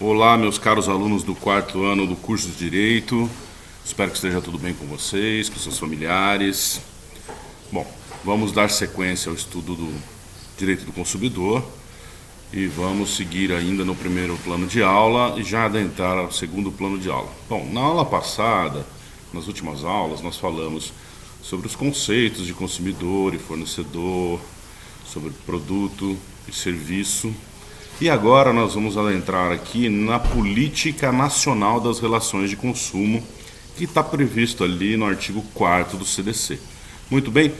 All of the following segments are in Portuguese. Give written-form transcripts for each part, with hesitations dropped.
Olá, meus caros alunos do quarto ano do curso de Direito. Espero que esteja tudo bem com vocês, com seus familiares. Bom, vamos dar sequência ao estudo do Direito do Consumidor e vamos seguir ainda no primeiro plano de aula e já adentrar ao segundo plano de aula. Bom, na aula passada, nas últimas aulas, nós falamos sobre os conceitos de consumidor e fornecedor, sobre produto e serviço. E agora nós vamos adentrar aqui na Política Nacional das Relações de Consumo, que está previsto ali no artigo 4º do CDC. Muito bem,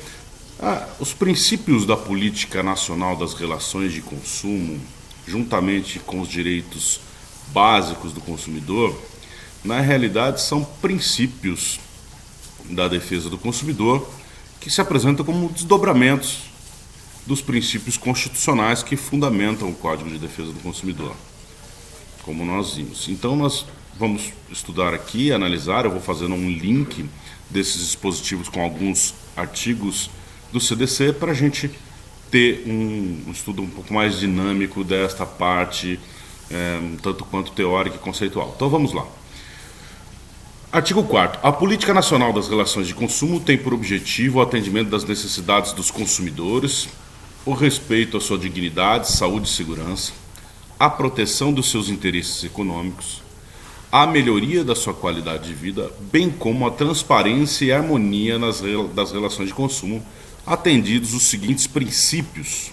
os princípios da Política Nacional das Relações de Consumo, juntamente com os direitos básicos do consumidor, na realidade são princípios da defesa do consumidor que se apresentam como desdobramentos dos princípios constitucionais que fundamentam o Código de Defesa do Consumidor, como nós vimos. Então nós vamos estudar aqui, analisar, eu vou fazendo um link desses dispositivos com alguns artigos do CDC para a gente ter um estudo um pouco mais dinâmico desta parte, tanto quanto teórica e conceitual. Então vamos lá. Artigo 4º. A Política Nacional das Relações de Consumo tem por objetivo o atendimento das necessidades dos consumidores, o respeito à sua dignidade, saúde e segurança, a proteção dos seus interesses econômicos, a melhoria da sua qualidade de vida, bem como a transparência e harmonia das relações de consumo, atendidos os seguintes princípios.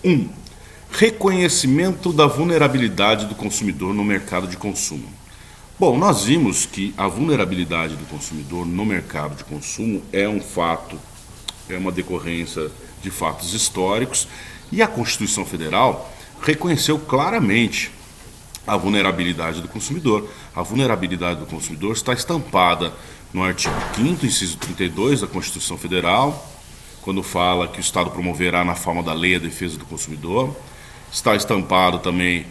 1. Reconhecimento da vulnerabilidade do consumidor no mercado de consumo. Bom, nós vimos que a vulnerabilidade do consumidor no mercado de consumo é um fato, é uma decorrência de fatos históricos, e a Constituição Federal reconheceu claramente a vulnerabilidade do consumidor. A vulnerabilidade do consumidor está estampada no artigo 5º, inciso 32 da Constituição Federal, quando fala que o Estado promoverá na forma da lei a defesa do consumidor. Está estampado também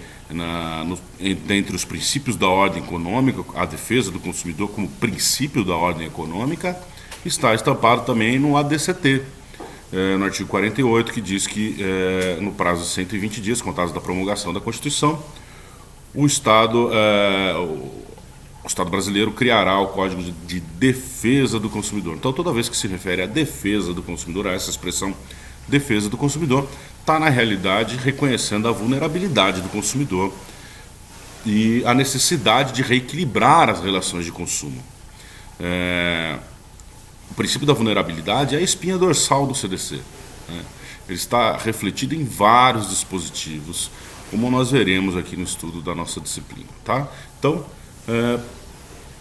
dentre os princípios da ordem econômica, a defesa do consumidor como princípio da ordem econômica. Está estampado também no ADCT, no artigo 48, que diz que no prazo de 120 dias, contados da promulgação da Constituição, o Estado brasileiro criará o Código de Defesa do Consumidor. Então, toda vez que se refere à defesa do consumidor, a essa expressão defesa do consumidor, está na realidade reconhecendo a vulnerabilidade do consumidor e a necessidade de reequilibrar as relações de consumo. O princípio da vulnerabilidade é a espinha dorsal do CDC. Ele está refletido em vários dispositivos, como nós veremos aqui no estudo da nossa disciplina. Tá? Então,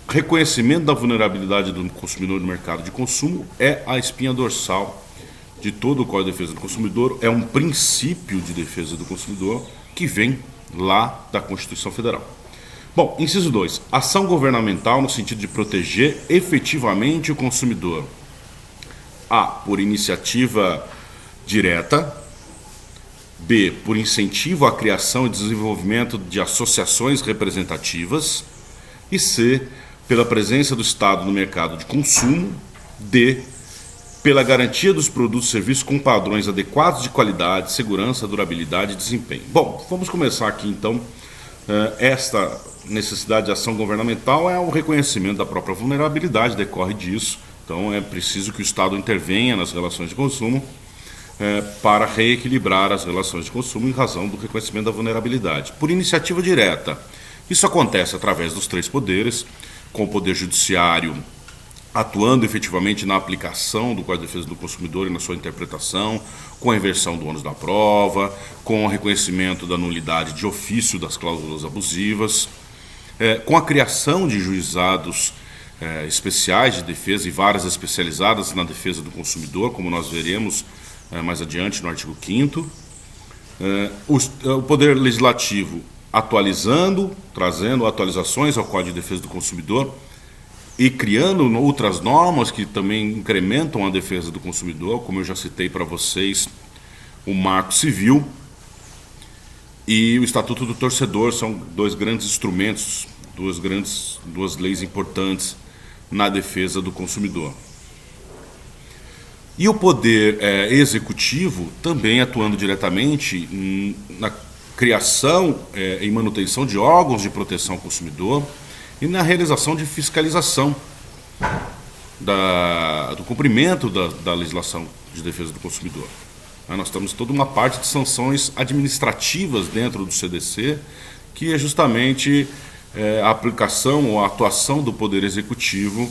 reconhecimento da vulnerabilidade do consumidor no mercado de consumo é a espinha dorsal de todo o Código de Defesa do Consumidor, é um princípio de defesa do consumidor que vem lá da Constituição Federal. Bom, inciso 2. Ação governamental no sentido de proteger efetivamente o consumidor. A. Por iniciativa direta. B. Por incentivo à criação e desenvolvimento de associações representativas. E C. Pela presença do Estado no mercado de consumo. D. Pela garantia dos produtos e serviços com padrões adequados de qualidade, segurança, durabilidade e desempenho. Bom, vamos começar aqui então. Esta necessidade de ação governamental é o reconhecimento da própria vulnerabilidade, decorre disso. Então é preciso que o Estado intervenha nas relações de consumo para reequilibrar as relações de consumo em razão do reconhecimento da vulnerabilidade. Por iniciativa direta, isso acontece através dos três poderes, com o Poder Judiciário atuando efetivamente na aplicação do Código de Defesa do Consumidor e na sua interpretação, com a inversão do ônus da prova, com o reconhecimento da nulidade de ofício das cláusulas abusivas, com a criação de juizados especiais de defesa e varas especializadas na defesa do consumidor, como nós veremos mais adiante no artigo 5º, o Poder Legislativo atualizando, trazendo atualizações ao Código de Defesa do Consumidor, e criando outras normas que também incrementam a defesa do consumidor, como eu já citei para vocês, o Marco Civil e o Estatuto do Torcedor, são dois grandes instrumentos, duas leis importantes na defesa do consumidor. E o poder executivo também atuando diretamente criação e manutenção de órgãos de proteção ao consumidor e na realização de fiscalização do cumprimento da legislação de defesa do consumidor. Nós temos toda uma parte de sanções administrativas dentro do CDC, que é justamente a aplicação ou a atuação do Poder Executivo,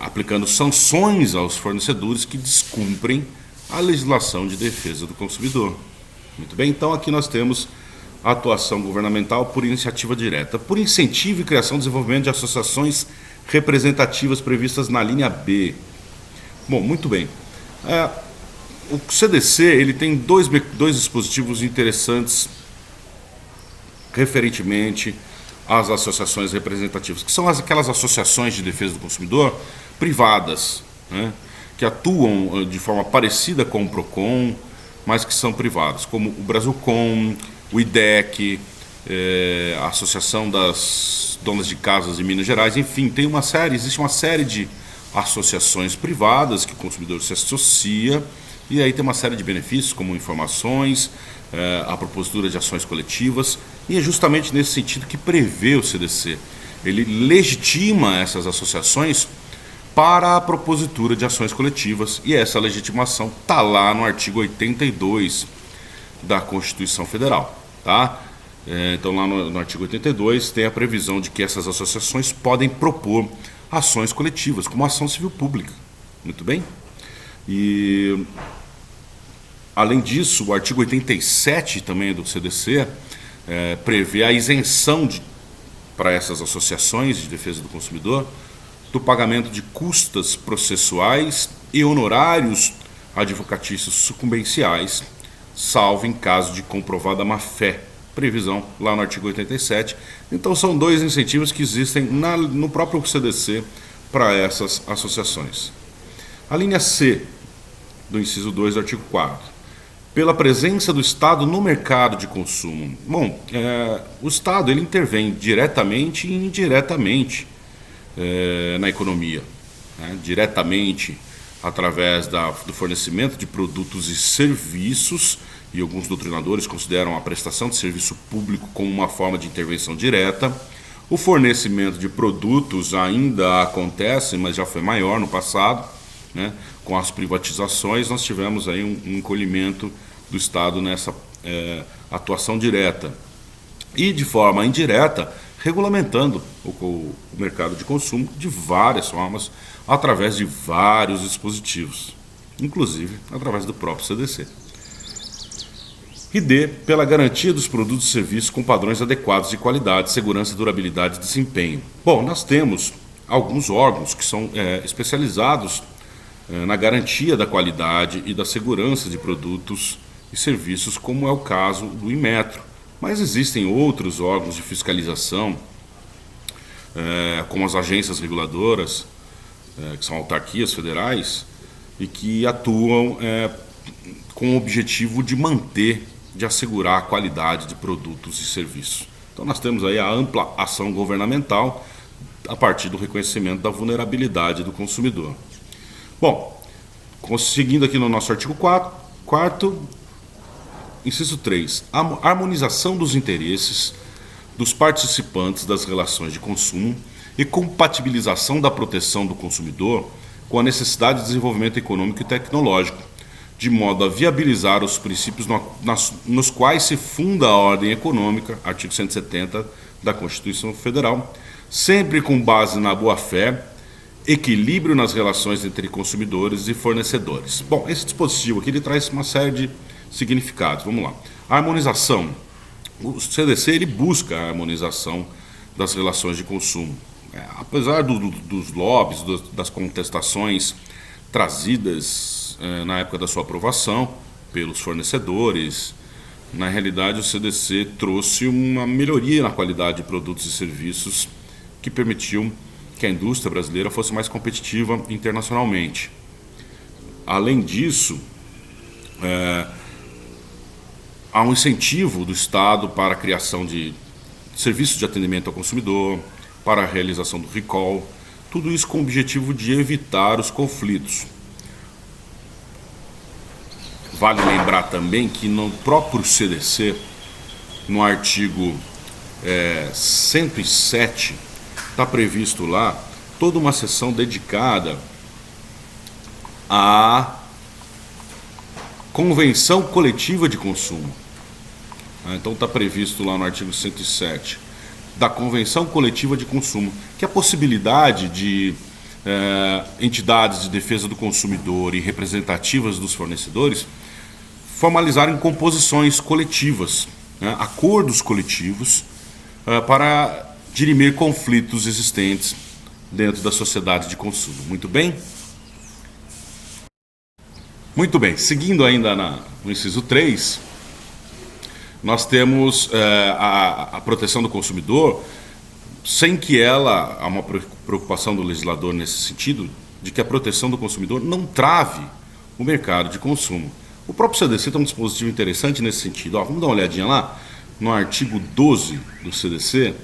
aplicando sanções aos fornecedores que descumprem a legislação de defesa do consumidor. Muito bem, então aqui nós temos a atuação governamental por iniciativa direta, por incentivo e criação e desenvolvimento de associações representativas previstas na linha B. Bom, muito bem. O CDC ele tem dois dispositivos interessantes referentemente às associações representativas, que são aquelas associações de defesa do consumidor privadas, né, que atuam de forma parecida com o PROCON, mas que são privadas, como o Brasilcom, o IDEC, a Associação das Donas de Casas de Minas Gerais, enfim, existe uma série de associações privadas que o consumidor se associa, e aí tem uma série de benefícios, como informações, a propositura de ações coletivas, e é justamente nesse sentido que prevê o CDC. Ele legitima essas associações para a propositura de ações coletivas, e essa legitimação está lá no artigo 82 da Constituição Federal. Tá? Então lá no artigo 82 tem a previsão de que essas associações podem propor ações coletivas, como ação civil pública. Muito bem? E além disso, o artigo 87 também do CDC prevê a isenção para essas associações de defesa do consumidor do pagamento de custas processuais e honorários advocatícios sucumbenciais, salvo em caso de comprovada má-fé. Previsão lá no artigo 87. Então são dois incentivos que existem no próprio CDC para essas associações. A linha C do inciso 2 do artigo 4. Pela presença do Estado no mercado de consumo. Bom, o Estado ele intervém diretamente e indiretamente na economia, né? Diretamente através do fornecimento de produtos e serviços, e alguns doutrinadores consideram a prestação de serviço público como uma forma de intervenção direta. O fornecimento de produtos ainda acontece, mas já foi maior no passado, né? Com as privatizações nós tivemos aí um encolhimento do Estado nessa atuação direta. E de forma indireta, regulamentando o mercado de consumo de várias formas, através de vários dispositivos, inclusive através do próprio CDC. E D, pela garantia dos produtos e serviços com padrões adequados de qualidade, segurança, durabilidade e desempenho. Bom, nós temos alguns órgãos que são especializados na garantia da qualidade e da segurança de produtos e serviços, como é o caso do Inmetro. Mas existem outros órgãos de fiscalização, como as agências reguladoras, que são autarquias federais, e que atuam com o objetivo de de assegurar a qualidade de produtos e serviços. Então nós temos aí a ampla ação governamental a partir do reconhecimento da vulnerabilidade do consumidor. Bom, seguindo aqui no nosso artigo 4º, inciso 3, a harmonização dos interesses dos participantes das relações de consumo e compatibilização da proteção do consumidor com a necessidade de desenvolvimento econômico e tecnológico, de modo a viabilizar os princípios nos quais se funda a ordem econômica, artigo 170 da Constituição Federal, sempre com base na boa-fé, equilíbrio nas relações entre consumidores e fornecedores. Bom, esse dispositivo aqui ele traz uma série de significados. Vamos lá. A harmonização. O CDC ele busca a harmonização das relações de consumo. Apesar dos lobbies, das contestações trazidas na época da sua aprovação pelos fornecedores, na realidade o CDC trouxe uma melhoria na qualidade de produtos e serviços que permitiu que a indústria brasileira fosse mais competitiva internacionalmente. Além disso, há um incentivo do Estado para a criação de serviços de atendimento ao consumidor, para a realização do recall, tudo isso com o objetivo de evitar os conflitos. vale lembrar também que no próprio CDC, no artigo 107, está previsto lá toda uma seção dedicada à Convenção Coletiva de Consumo. Então está previsto lá no artigo 107 da Convenção Coletiva de Consumo, que é a possibilidade de entidades de defesa do consumidor e representativas dos fornecedores formalizarem composições coletivas, acordos coletivos, para dirimir conflitos existentes dentro da sociedade de consumo. Muito bem? Muito bem, seguindo ainda no inciso 3, nós temos a proteção do consumidor, sem que há uma preocupação do legislador nesse sentido, de que a proteção do consumidor não trave o mercado de consumo. O próprio CDC tem um dispositivo interessante nesse sentido. Vamos dar uma olhadinha lá no artigo 12 do CDC,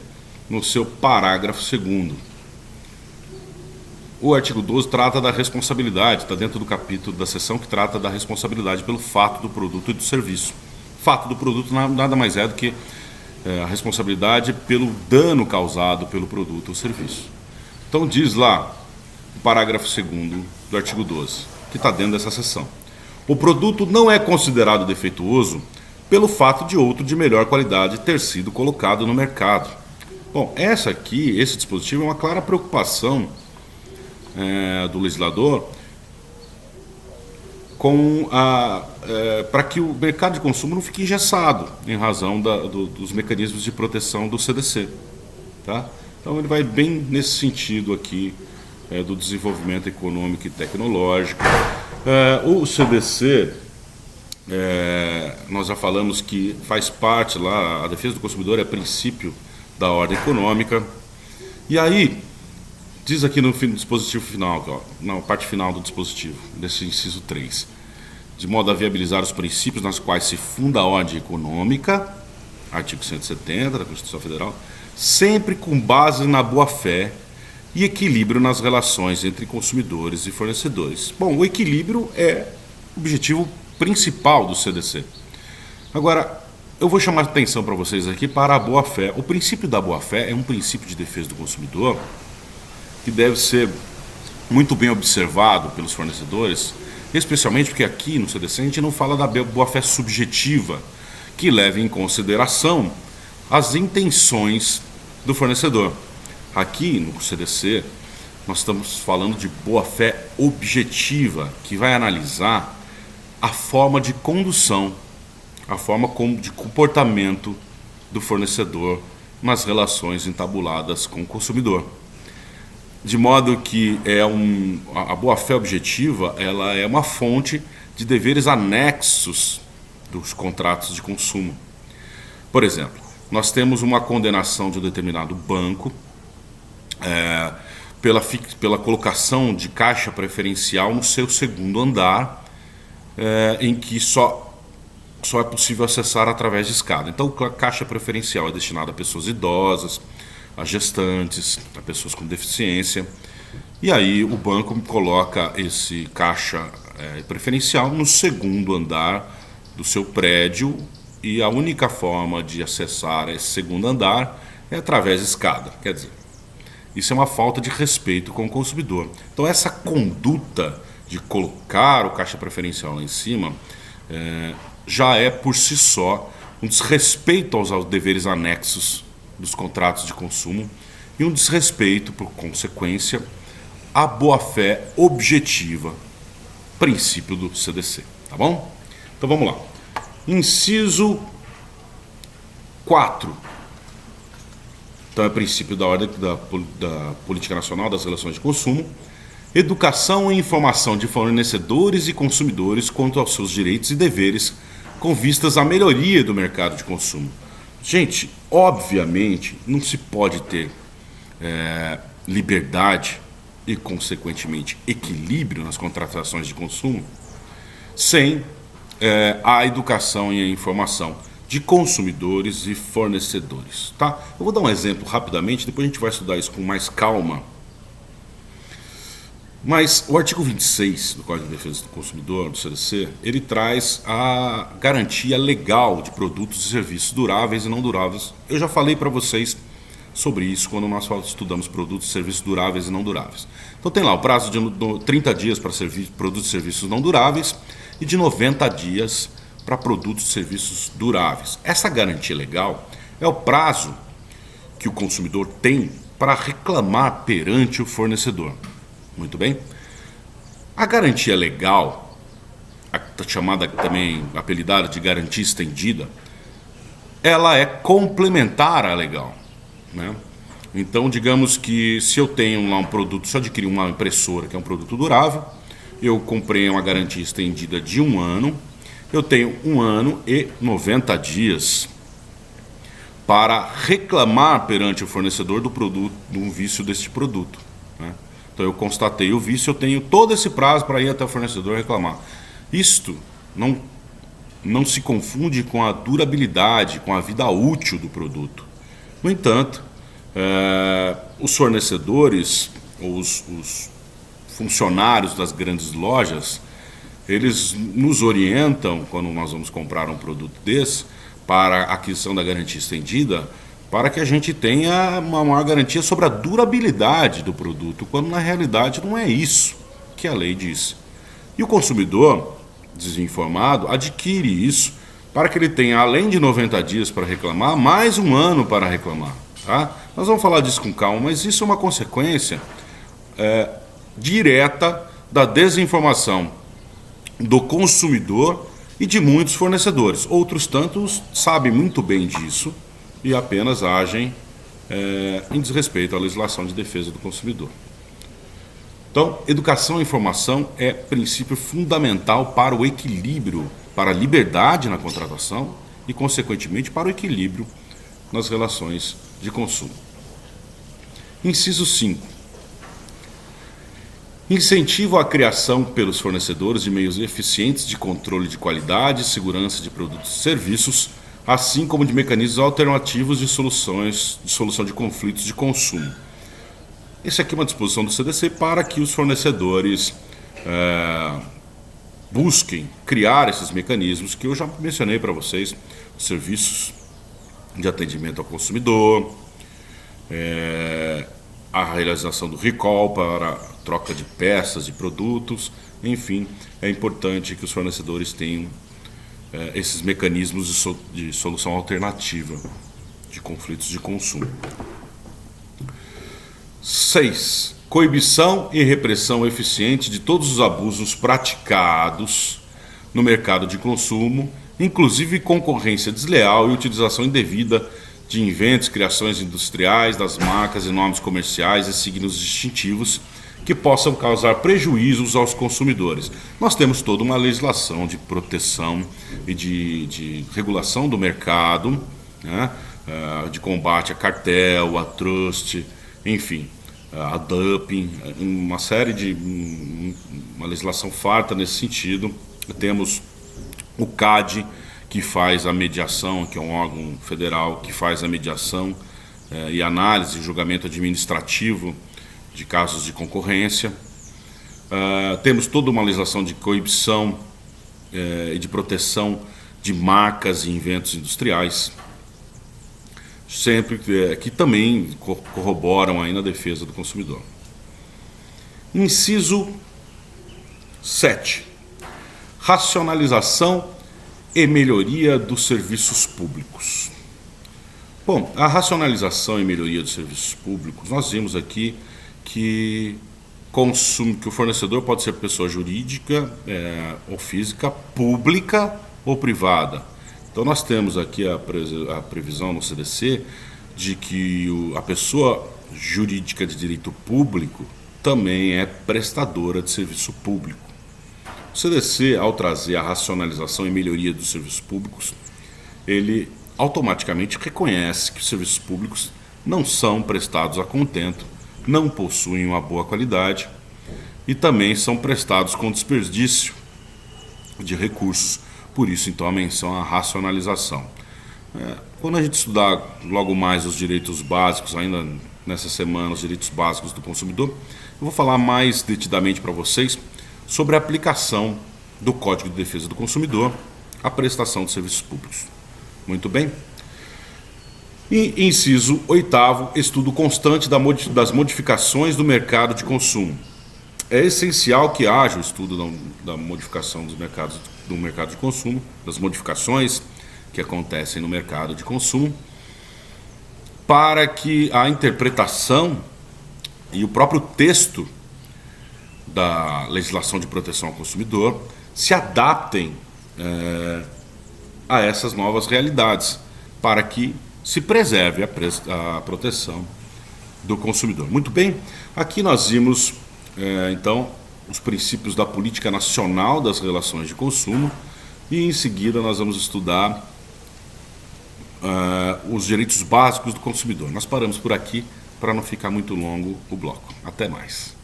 no seu parágrafo 2º. O artigo 12 trata da responsabilidade, está dentro do capítulo da seção que trata da responsabilidade pelo fato do produto e do serviço. Fato do produto nada mais é do que a responsabilidade pelo dano causado pelo produto ou serviço. Então diz lá, o parágrafo 2º do artigo 12, que está dentro dessa seção. O produto não é considerado defeituoso pelo fato de outro de melhor qualidade ter sido colocado no mercado. Bom, esse dispositivo é uma clara preocupação do legislador para que o mercado de consumo não fique engessado em razão dos mecanismos de proteção do CDC. Tá? Então ele vai bem nesse sentido aqui do desenvolvimento econômico e tecnológico. O CDC, nós já falamos que faz parte lá, a defesa do consumidor é princípio da ordem econômica. E aí, diz aqui no dispositivo final, na parte final do dispositivo, desse inciso 3, de modo a viabilizar os princípios nas quais se funda a ordem econômica, artigo 170 da Constituição Federal, sempre com base na boa-fé e equilíbrio nas relações entre consumidores e fornecedores. Bom, o equilíbrio é o objetivo principal do CDC. Agora, eu vou chamar a atenção para vocês aqui para a boa-fé. O princípio da boa-fé é um princípio de defesa do consumidor que deve ser muito bem observado pelos fornecedores, especialmente porque aqui no CDC a gente não fala da boa-fé subjetiva, que leva em consideração as intenções do fornecedor. Aqui no CDC nós estamos falando de boa-fé objetiva, que vai analisar a forma de condução, a forma de comportamento do fornecedor nas relações entabuladas com o consumidor. De modo que a boa-fé objetiva ela é uma fonte de deveres anexos dos contratos de consumo. Por exemplo, nós temos uma condenação de um determinado banco pela colocação de caixa preferencial no seu segundo andar, em que só é possível acessar através de escada. Então, a caixa preferencial é destinada a pessoas idosas, a gestantes, a pessoas com deficiência. E aí o banco coloca esse caixa preferencial no segundo andar do seu prédio, e a única forma de acessar esse segundo andar é através de escada. Quer dizer, isso é uma falta de respeito com o consumidor. Então essa conduta de colocar o caixa preferencial lá em cima já é por si só um desrespeito aos deveres anexos dos contratos de consumo e um desrespeito, por consequência, à boa-fé objetiva, princípio do CDC, tá bom? Então vamos lá. Inciso 4. Então é princípio da ordem da Política Nacional das Relações de Consumo. Educação e informação de fornecedores e consumidores quanto aos seus direitos e deveres com vistas à melhoria do mercado de consumo. Gente, obviamente, não se pode ter liberdade e, consequentemente, equilíbrio nas contratações de consumo sem a educação e a informação de consumidores e fornecedores. Tá? Eu vou dar um exemplo rapidamente, depois a gente vai estudar isso com mais calma. Mas o artigo 26 do Código de Defesa do Consumidor, do CDC, ele traz a garantia legal de produtos e serviços duráveis e não duráveis. Eu já falei para vocês sobre isso quando nós estudamos produtos e serviços duráveis e não duráveis. Então tem lá o prazo de 30 dias para produtos e serviços não duráveis e de 90 dias para produtos e serviços duráveis. Essa garantia legal é o prazo que o consumidor tem para reclamar perante o fornecedor. Muito bem? A garantia legal, chamada também, apelidada de garantia estendida, ela é complementar à legal, né? Então, digamos que se eu tenho lá um produto, se eu adquirir uma impressora que é um produto durável, eu comprei uma garantia estendida de 1 ano, eu tenho 1 ano e 90 dias para reclamar perante o fornecedor do produto, do vício deste produto, né? Então eu constatei o vício, eu tenho todo esse prazo para ir até o fornecedor reclamar. Isto não se confunde com a durabilidade, com a vida útil do produto. No entanto, os fornecedores, os funcionários das grandes lojas, eles nos orientam, quando nós vamos comprar um produto desse, para a aquisição da garantia estendida, para que a gente tenha uma maior garantia sobre a durabilidade do produto, quando na realidade não é isso que a lei diz. E o consumidor desinformado adquire isso para que ele tenha, além de 90 dias para reclamar, mais 1 ano para reclamar. Tá? Nós vamos falar disso com calma, mas isso é uma consequência direta da desinformação do consumidor e de muitos fornecedores. Outros tantos sabem muito bem disso e apenas agem em desrespeito à legislação de defesa do consumidor. Então, educação e informação é princípio fundamental para o equilíbrio, para a liberdade na contratação e, consequentemente, para o equilíbrio nas relações de consumo. Inciso 5. Incentivo à criação pelos fornecedores de meios eficientes de controle de qualidade e segurança de produtos e serviços, assim como de mecanismos alternativos de solução de conflitos de consumo. Essa aqui é uma disposição do CDC para que os fornecedores busquem criar esses mecanismos que eu já mencionei para vocês, serviços de atendimento ao consumidor, a realização do recall para troca de peças e produtos, enfim, é importante que os fornecedores tenham esses mecanismos de solução alternativa de conflitos de consumo. 6. Coibição e repressão eficiente de todos os abusos praticados no mercado de consumo, inclusive concorrência desleal e utilização indevida de inventos, criações industriais, das marcas e nomes comerciais e signos distintivos que possam causar prejuízos aos consumidores. Nós temos toda uma legislação de proteção e de regulação do mercado, né? De combate a cartel, a trust, enfim, a dumping, uma série de uma legislação farta nesse sentido. Temos o CAD, que faz a mediação, que é um órgão federal que faz a mediação e análise e julgamento administrativo de casos de concorrência. Temos toda uma legislação de coibição e de proteção de marcas e inventos industriais, sempre que também corroboram aí na defesa do consumidor. Inciso 7. Racionalização e melhoria dos serviços públicos. Bom, a racionalização e melhoria dos serviços públicos, nós vimos aqui que o fornecedor pode ser pessoa jurídica ou física, pública ou privada. Então nós temos aqui a previsão no CDC de que a pessoa jurídica de direito público também é prestadora de serviço público. O CDC, ao trazer a racionalização e melhoria dos serviços públicos, ele automaticamente reconhece que os serviços públicos não são prestados a contento, não possuem uma boa qualidade e também são prestados com desperdício de recursos. Por isso, então, a menção à racionalização. Quando a gente estudar logo mais os direitos básicos, ainda nessa semana, os direitos básicos do consumidor. Eu vou falar mais detidamente para vocês sobre a aplicação do Código de Defesa do Consumidor à prestação de serviços públicos. Muito bem? E inciso 8º, estudo constante das modificações do mercado de consumo. É essencial que haja o estudo da modificação do mercado de consumo, das modificações que acontecem no mercado de consumo, para que a interpretação e o próprio texto da legislação de proteção ao consumidor se adaptem a essas novas realidades, para que se preserve a proteção do consumidor. Muito bem, aqui nós vimos então os princípios da política nacional das relações de consumo e em seguida nós vamos estudar os direitos básicos do consumidor. Nós paramos por aqui para não ficar muito longo o bloco. Até mais.